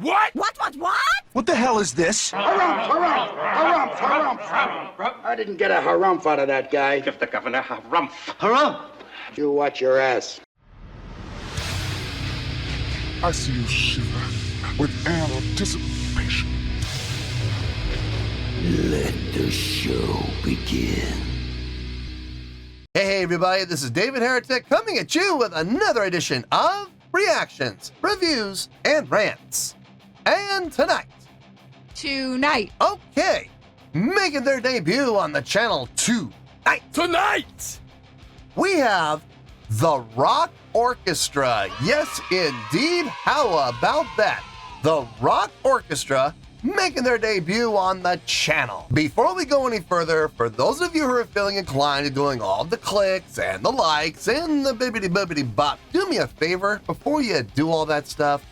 What? What? What the hell is this? Harumph. I didn't get a harumph out of that guy. Give the governor harumph. Harumph! You watch your ass. I see you shiver with anticipation. Let the show begin. Hey everybody, this is David Heretic coming at you with another edition of Reactions, Reviews, and Rants. And tonight, okay, making their debut on the channel tonight, we have the Rock Orchestra. Yes, indeed. How about that? The Rock Orchestra making their debut on the channel. Before we go any further, for those of you who are feeling inclined to doing all the clicks and the likes and the bibbidi bop, do me a favor before you do all that stuff.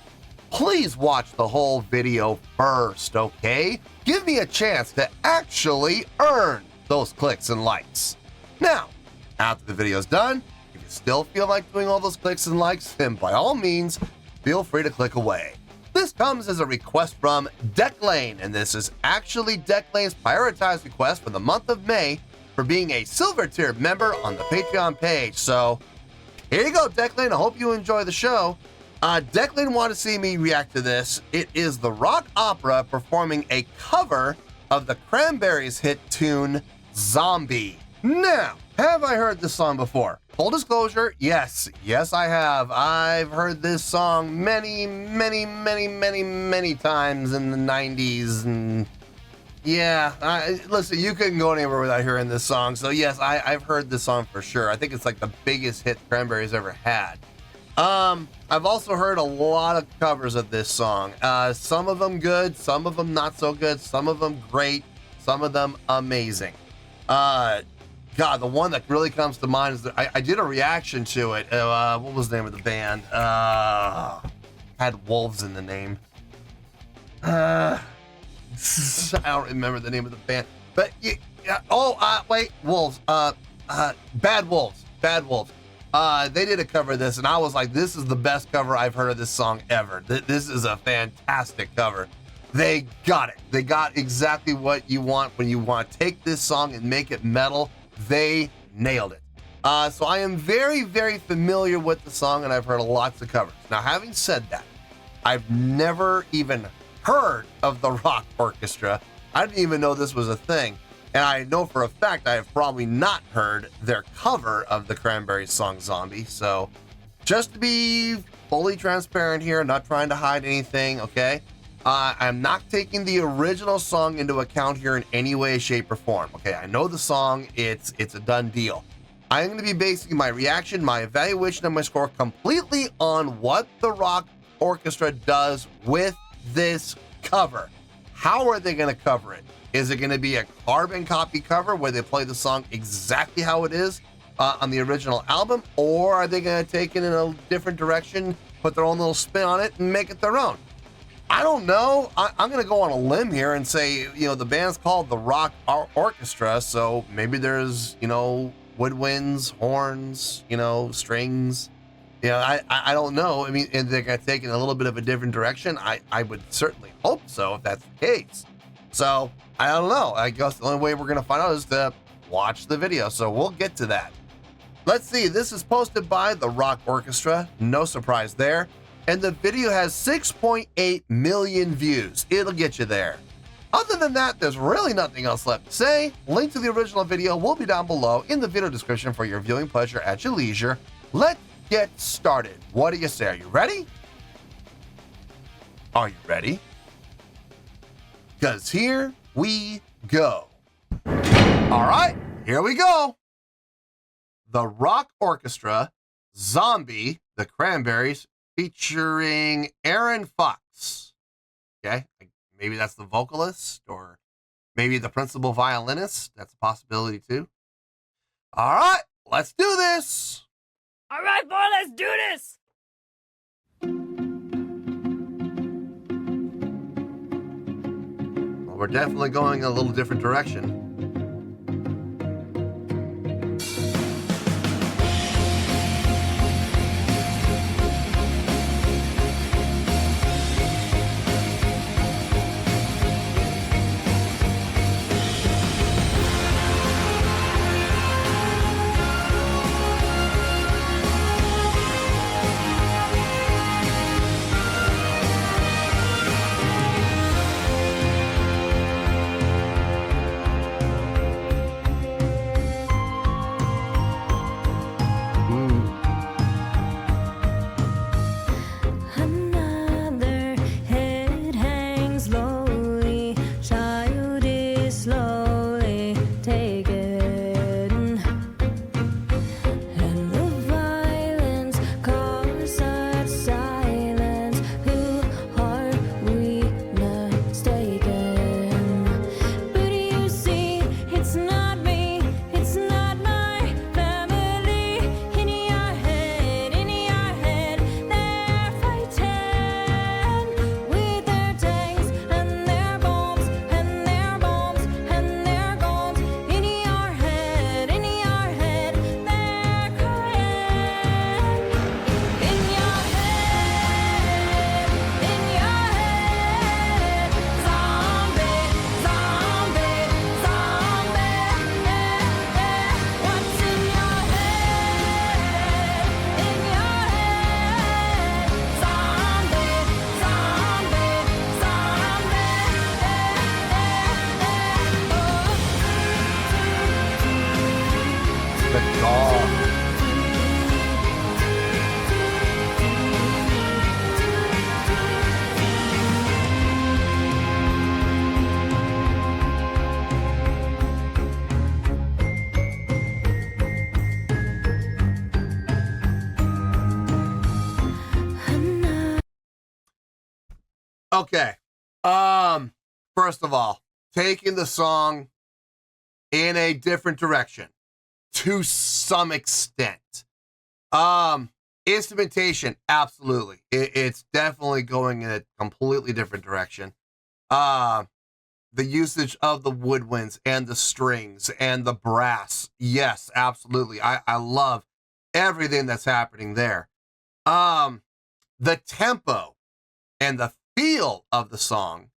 Please watch the whole video first, okay? Give me a chance to actually earn those clicks and likes. Now, after the video's done, if you still feel like doing all those clicks and likes, then by all means, feel free to click away. This comes as a request from Declane, and this is actually Declane's prioritized request for the month of May for being a silver tier member on the Patreon page. So here you go, Declane. I hope you enjoy the show. Declan wanted to see me react to this. It is the Rock Opera performing a cover of the Cranberries hit tune, Zombie. Now, have I heard this song before? Full disclosure, yes, I have. I've heard this song many times in the 90s, and yeah, listen, you couldn't go anywhere without hearing this song, so yes, I've heard this song for sure. I think it's like the biggest hit Cranberries ever had. I've also heard a lot of covers of this song. Some of them good, some of them not so good, some of them great, some of them amazing. God, the one that really comes to mind is that I did a reaction to it. What was the name of the band? Had wolves in the name. I don't remember the name of the band. But wait, wolves. Bad Wolves. They did a cover of this, and I was like, this is the best cover I've heard of this song ever. This is a fantastic cover. They got it. They got exactly what you want when you want to take this song and make it metal. They nailed it. So I am very familiar with the song, and I've heard lots of covers. Now, having said that, I've never even heard of the Rock Orchestra. I didn't even know this was a thing. And I know for a fact I have probably not heard their cover of the Cranberries song Zombie. So just to be fully transparent here, not trying to hide anything, okay? I'm not taking the original song into account here in any way, shape, or form. Okay, I know the song, it's a done deal. I'm going to be basing my reaction, my evaluation, and my score completely on what the Rock Orchestra does with this cover. How are they going to cover it? Is it going to be a carbon copy cover where they play the song exactly how it is on the original album? Or are they going to take it in a different direction, put their own little spin on it, and make it their own? I don't know. I'm going to go on a limb here and say, the band's called the Rock Orchestra, so maybe there's, woodwinds, horns, strings. I don't know. I mean, and they're going to take it in a little bit of a different direction. I would certainly hope so if that's the case. So, I don't know. I guess the only way we're going to find out is to watch the video, so we'll get to that. Let's see. This is posted by the Rock Orchestra. No surprise there. And the video has 6.8 million views. It'll get you there. Other than that, there's really nothing else left to say. Link to the original video will be down below in the video description for your viewing pleasure at your leisure. Let's get started. What do you say? Are you ready? Are you ready? Because here we go. All right, here we go. The Rock Orchestra, Zombie, the Cranberries, featuring Aaron Fox. Okay, maybe that's the vocalist, or maybe the principal violinist. That's a possibility too. All right, let's do this. All right, boy, let's do this. Well, we're definitely going a little different direction. Okay. First of all, taking the song in a different direction to some extent. Instrumentation, absolutely. It's definitely going in a completely different direction. The usage of the woodwinds and the strings and the brass, yes, absolutely. I love everything that's happening there. The tempo and the feel of the song,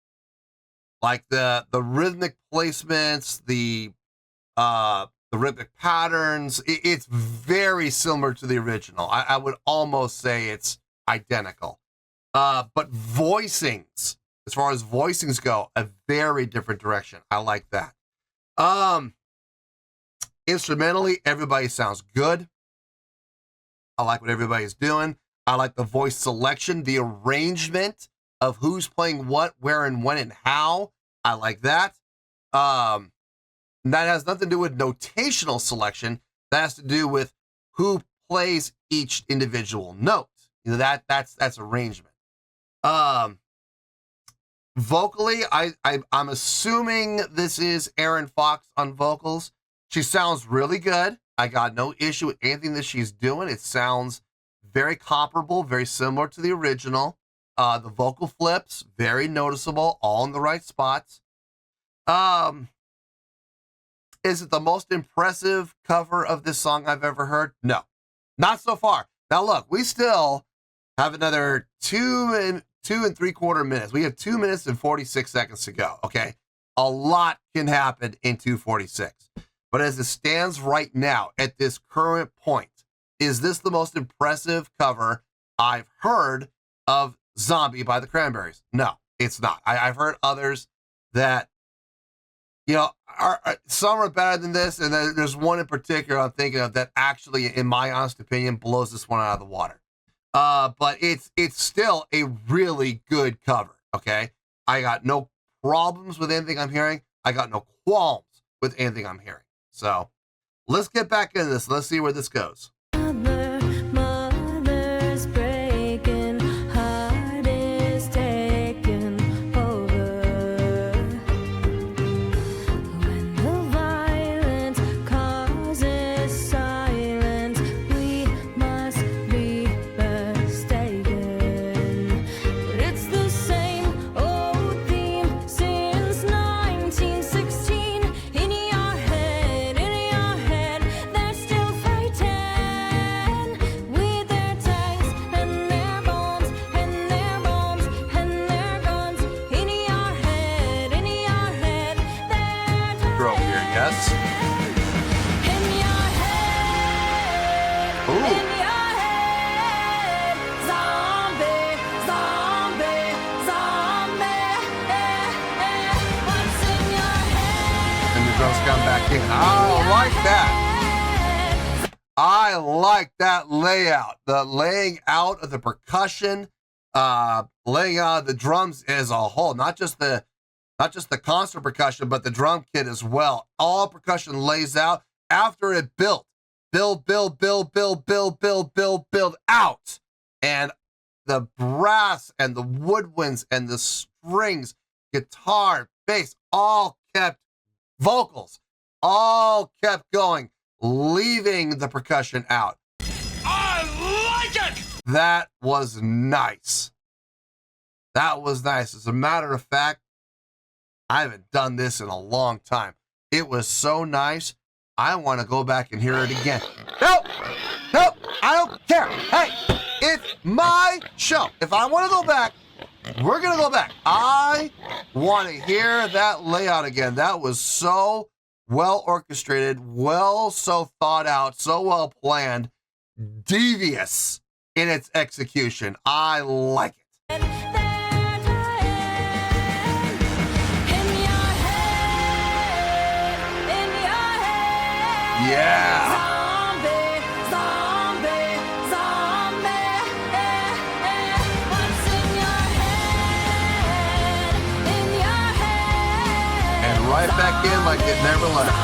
like the rhythmic placements, the rhythmic patterns, it's very similar to the original. I would almost say it's identical. But voicings, as far as voicings go, a very different direction. I like that. Instrumentally, everybody sounds good. I like what everybody's doing. I like the voice selection, the arrangement of who's playing what, where, and when, and how. I like that. That has nothing to do with notational selection. That has to do with who plays each individual note. You know, that's arrangement. Vocally, I'm assuming this is Erin Fox on vocals. She sounds really good. I got no issue with anything that she's doing. It sounds very comparable, very similar to the original. The vocal flips, very noticeable, all in the right spots. Is it the most impressive cover of this song I've ever heard? No, not so far. Now look, we still have another 2 3/4 minutes. We have 2 minutes and 46 seconds to go. Okay. A lot can happen in 2:46. But as it stands right now, at this current point, is this the most impressive cover I've heard of Zombie by the Cranberries? No, it's not. I've heard others that, you know, some are better than this, and there's one in particular I'm thinking of that actually, in my honest opinion, blows this one out of the water. But it's still a really good cover, okay? I got no problems with anything I'm hearing. I got no qualms with anything I'm hearing. So let's get back into this. Let's see where this goes. Mother's breaking, heart is taken over. When the violence causes silence, we must be mistaken. But it's the same old theme since 1916. In your head, they're still fighting with their tanks and their bombs and their bombs and their guns. In your head, they're Girl here, yes. in your head, Ooh. zombie, zombie, zombie. What's in your head? And the drums come back in. I like that. I like that layout. The laying out of the percussion, laying out of the drums as a whole, not just the concert percussion, but the drum kit as well. All percussion lays out after it build out. And the brass and the woodwinds and the strings, guitar, bass, all kept vocals, all kept going, leaving the percussion out. I like it! That was nice. That was nice. As a matter of fact, I haven't done this in a long time. It was so nice. I want to go back and hear it again. Nope, I don't care. Hey, it's my show. If I want to go back, we're going to go back. I want to hear that layout again. That was so well orchestrated, so thought out, so well planned, devious in its execution. I like it. Yeah. Zombie, zombie, zombie. What's in your head? And right back in like it never left.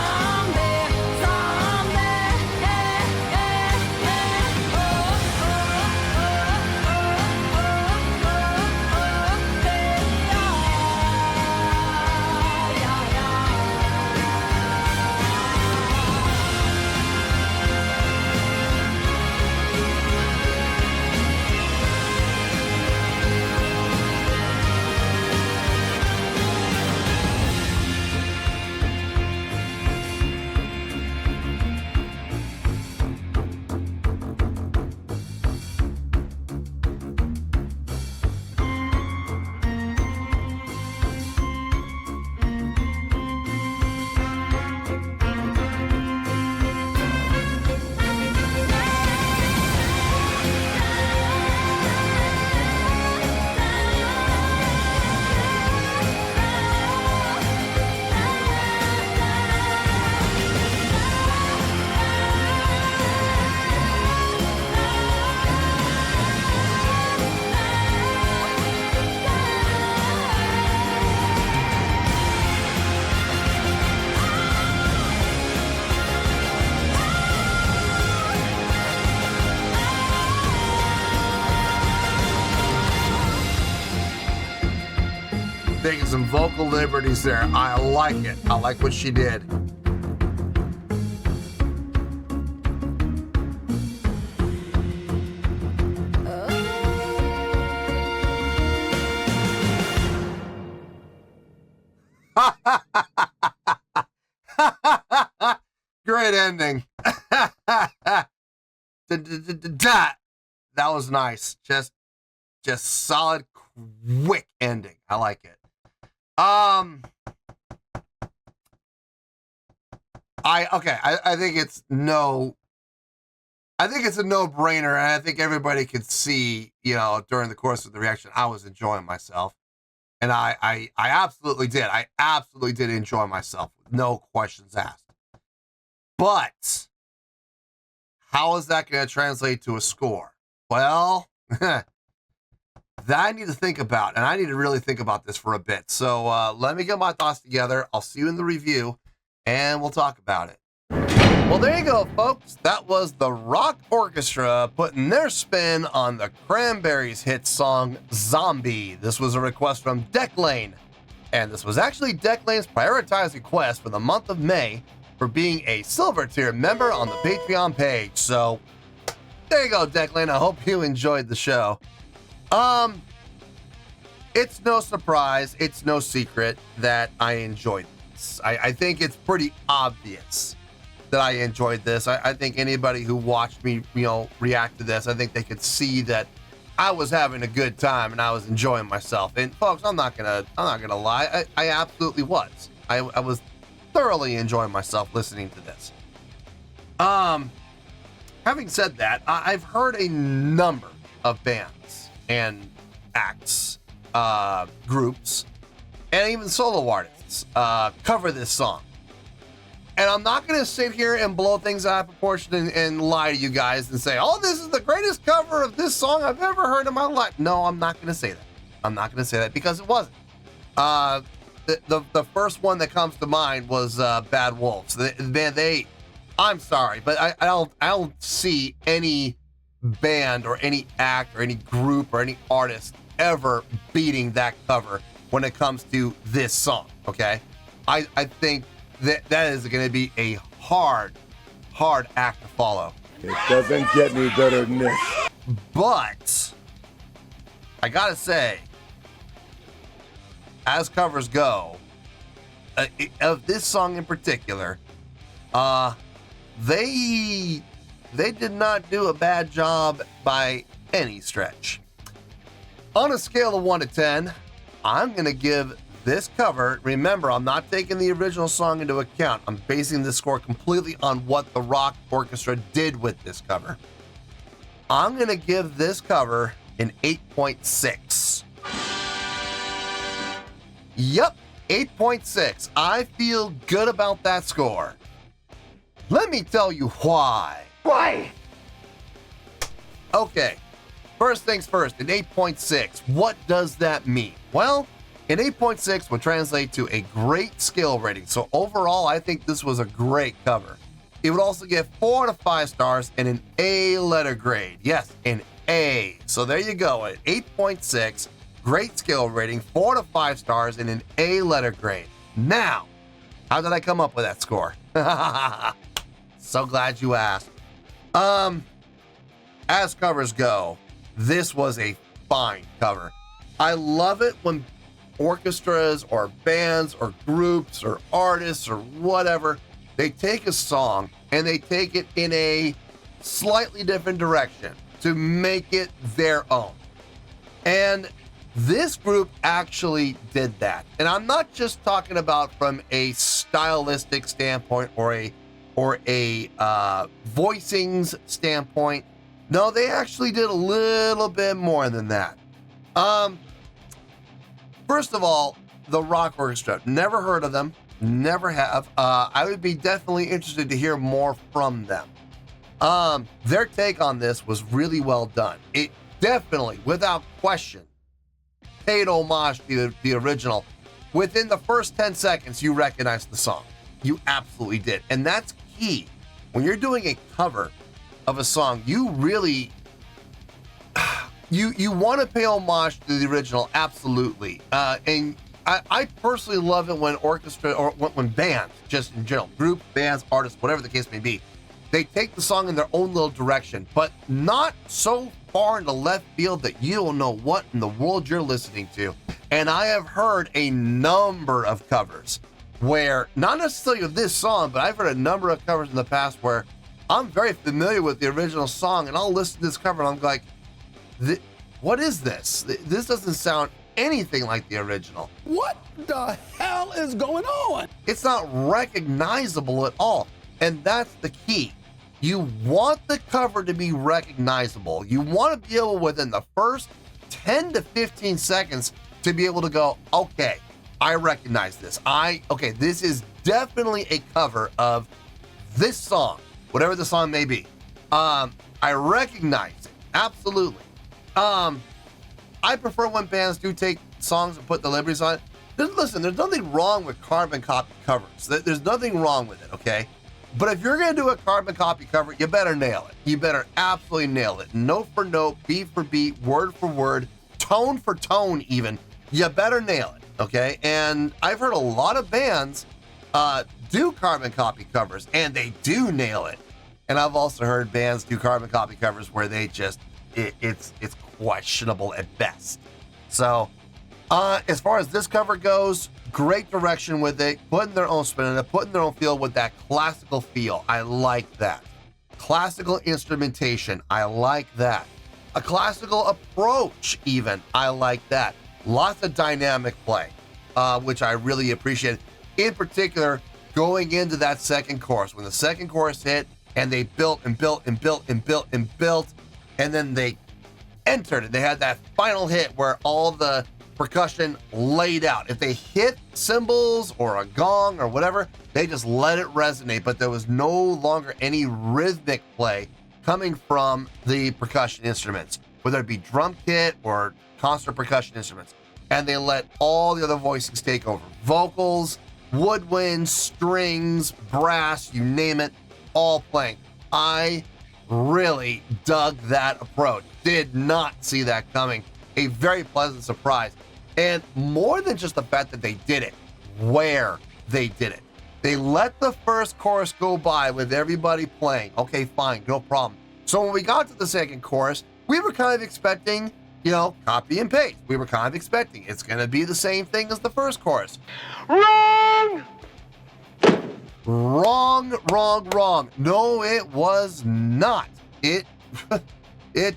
taking some vocal liberties there. I like it. I like what she did. Great ending. That was nice. Just solid, quick ending. I like it. I think it's a no-brainer, and I think everybody could see, during the course of the reaction, I was enjoying myself. And I absolutely did. I absolutely did enjoy myself. No questions asked. But how is that going to translate to a score? Well, that I need to think about, and I need to really think about this for a bit. So let me get my thoughts together. I'll see you in the review, and we'll talk about it. Well, there you go, folks. That was the Rock Orchestra putting their spin on the Cranberries hit song Zombie. This was a request from Deck Lane, and this was actually Deck Lane's prioritized request for the month of May for being a silver tier member on the Patreon page. So there you go, Deck Lane. I hope you enjoyed the show. It's no surprise, it's no secret that I enjoyed this. I think it's pretty obvious that I enjoyed this. I think anybody who watched me, react to this, I think they could see that I was having a good time and I was enjoying myself. And folks, I'm not gonna lie, I absolutely was. I was thoroughly enjoying myself listening to this. Having said that, I've heard a number of bands and acts, groups, and even solo artists cover this song. And I'm not going to sit here and blow things out of proportion and lie to you guys and say, oh, this is the greatest cover of this song I've ever heard in my life. No, I'm not going to say that. I'm not going to say that because it wasn't. The first one that comes to mind was Bad Wolves. I'm sorry, but I don't see any band or any act or any group or any artist ever beating that cover when it comes to this song, okay? I think that is going to be a hard act to follow. It doesn't get any better than this. But I gotta say, as covers go, of this song in particular, they did not do a bad job by any stretch. On a scale of 1 to 10, I'm gonna give this cover, remember, I'm not taking the original song into account. I'm basing this score completely on what the Rock Orchestra did with this cover. I'm going to give this cover an 8.6. Yep, 8.6. I feel good about that score. Let me tell you why. Why? Okay, first things first, an 8.6. What does that mean? Well, an 8.6 would translate to a great skill rating. So overall, I think this was a great cover. It would also get 4 out of 5 stars and an A letter grade. Yes, an A. So there you go, an 8.6, great skill rating, 4 out of 5 stars and an A letter grade. Now, how did I come up with that score? So glad you asked. As covers go, this was a fine cover. I love it when orchestras or bands or groups or artists or whatever, they take a song and they take it in a slightly different direction to make it their own. And this group actually did that. And I'm not just talking about from a stylistic standpoint or a voicings standpoint. No, they actually did a little bit more than that. First of all, the Rock Orchestra. Never heard of them. Never have. I would be definitely interested to hear more from them. Their take on this was really well done. It definitely, without question, paid homage to the original. Within the first 10 seconds, you recognized the song. You absolutely did. And that's key. When you're doing a cover of a song, you really... You want to pay homage to the original, absolutely. And I personally love it when orchestra or when bands, just in general, group, bands, artists, whatever the case may be, they take the song in their own little direction, but not so far into left field that you don't know what in the world you're listening to. And I have heard a number of covers where, not necessarily of this song, but I've heard a number of covers in the past where I'm very familiar with the original song, and I'll listen to this cover and I'm like, what is this? This doesn't sound anything like the original. What the hell is going on? It's not recognizable at all. And that's the key. You want the cover to be recognizable. You want to be able, within the first 10 to 15 seconds, to be able to go, okay, I recognize this. Okay, this is definitely a cover of this song, whatever the song may be. I recognize it, absolutely. I prefer when bands do take songs and put the liberties on it. Listen, there's nothing wrong with carbon copy covers. There's nothing wrong with it, okay? But if you're gonna do a carbon copy cover, you better nail it. You better absolutely nail it. Note for note, beat for beat, word for word, tone for tone even. You better nail it, okay? And I've heard a lot of bands do carbon copy covers, and they do nail it. And I've also heard bands do carbon copy covers where they just, it's questionable at best. So, as far as this cover goes, great direction with it, putting their own spin in it, putting their own feel with that classical feel. I like that. Classical instrumentation, I like that. A classical approach even, I like that. Lots of dynamic play, which I really appreciate. In particular, going into that second chorus, when the second chorus hit and they built and built and built and built and built, and then they entered it. They had that final hit where all the percussion laid out. If they hit cymbals or a gong or whatever, they just let it resonate, but there was no longer any rhythmic play coming from the percussion instruments, whether it be drum kit or concert percussion instruments. And they let all the other voicings take over. Vocals, woodwind, strings, brass, you name it, all playing. I really dug that approach. Did not see that coming. A very pleasant surprise. And more than just the fact that they did it, where they did it. They let the first chorus go by with everybody playing. Okay, fine, no problem. So when we got to the second chorus, we were kind of expecting, copy and paste. We were kind of expecting it's going to be the same thing as the first chorus. Wrong! Wrong. No, it was not. It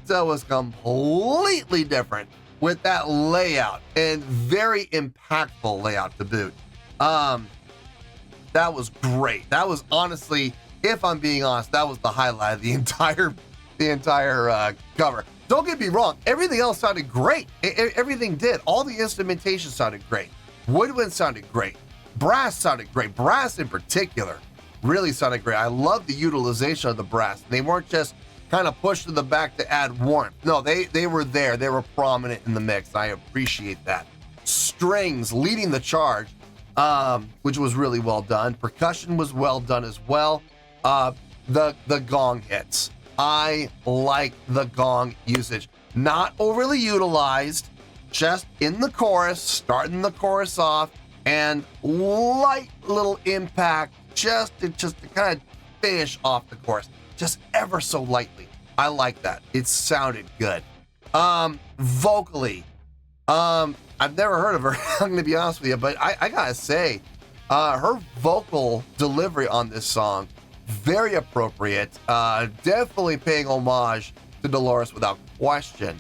was completely different with that layout, and very impactful layout to boot. That was great. That was honestly, if I'm being honest, that was the highlight of the entire cover. Don't get me wrong, everything else sounded great. Everything did. All the instrumentation sounded great. Woodwind sounded great. Brass sounded great. Brass in particular really sounded great. I love the utilization of the brass. They weren't just kind of pushed to the back to add warmth. No, they were there. They were prominent in the mix. I appreciate that. Strings leading the charge, which was really well done. Percussion was well done as well. The gong hits. I like the gong usage. Not overly utilized, just in the chorus, starting the chorus off, and light little impact just to kind of finish off the chorus. Just ever so lightly. I like that. It sounded good. Vocally, I've never heard of her. I'm gonna be honest with you, but I gotta say, her vocal delivery on this song, very appropriate. Definitely paying homage to Dolores without question.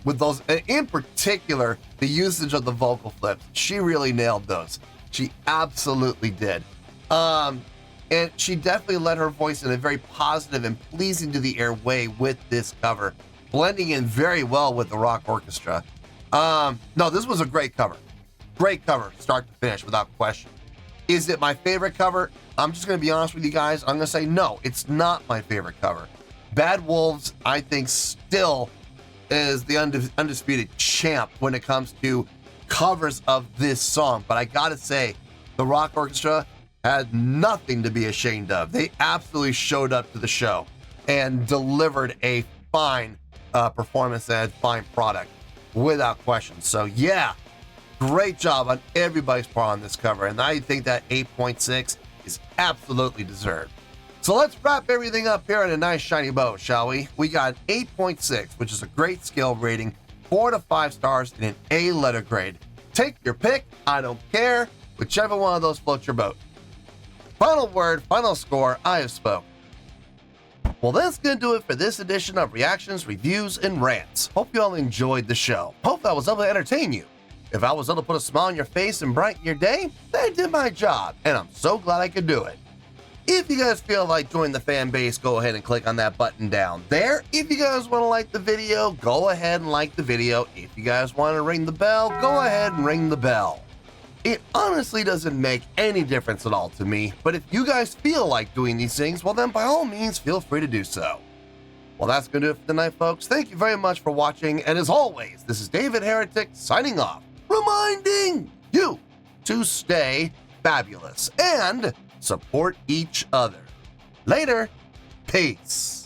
With those, in particular, the usage of the vocal flips, she really nailed those. She absolutely did. And she definitely let her voice in a very positive and pleasing to the ear way with this cover, blending in very well with the Rock Orchestra. No, this was a great cover. Great cover, start to finish, without question. Is it my favorite cover? I'm just going to be honest with you guys. I'm going to say no, it's not my favorite cover. Bad Wolves, I think, still is the undisputed champ when it comes to covers of this song. But I got to say, the Rock Orchestra had nothing to be ashamed of. They absolutely showed up to the show and delivered a fine performance and fine product without question. So yeah, Great job on everybody's part on this cover, and I think that 8.6 is absolutely deserved. So let's wrap everything up here in a nice shiny bow, shall we? We got 8.6, which is a great scale rating, 4 to 5 stars, and an A letter grade. Take your pick, I don't care, whichever one of those floats your boat. Final word, final score, I have spoken. Well, that's going to do it for this edition of Reactions, Reviews, and Rants. Hope you all enjoyed the show. Hope I was able to entertain you. If I was able to put a smile on your face and brighten your day, then I did my job, and I'm so glad I could do it. If you guys feel like joining the fan base, go ahead and click on that button down there. If you guys want to like the video, go ahead and like the video. If you guys want to ring the bell, go ahead and ring the bell. It honestly doesn't make any difference at all to me, but if you guys feel like doing these things, well then by all means feel free to do so. Well, that's going to do it for tonight, folks. Thank you very much for watching, and as always, this is David Heretic signing off, reminding you to stay fabulous and support each other. Later. Peace.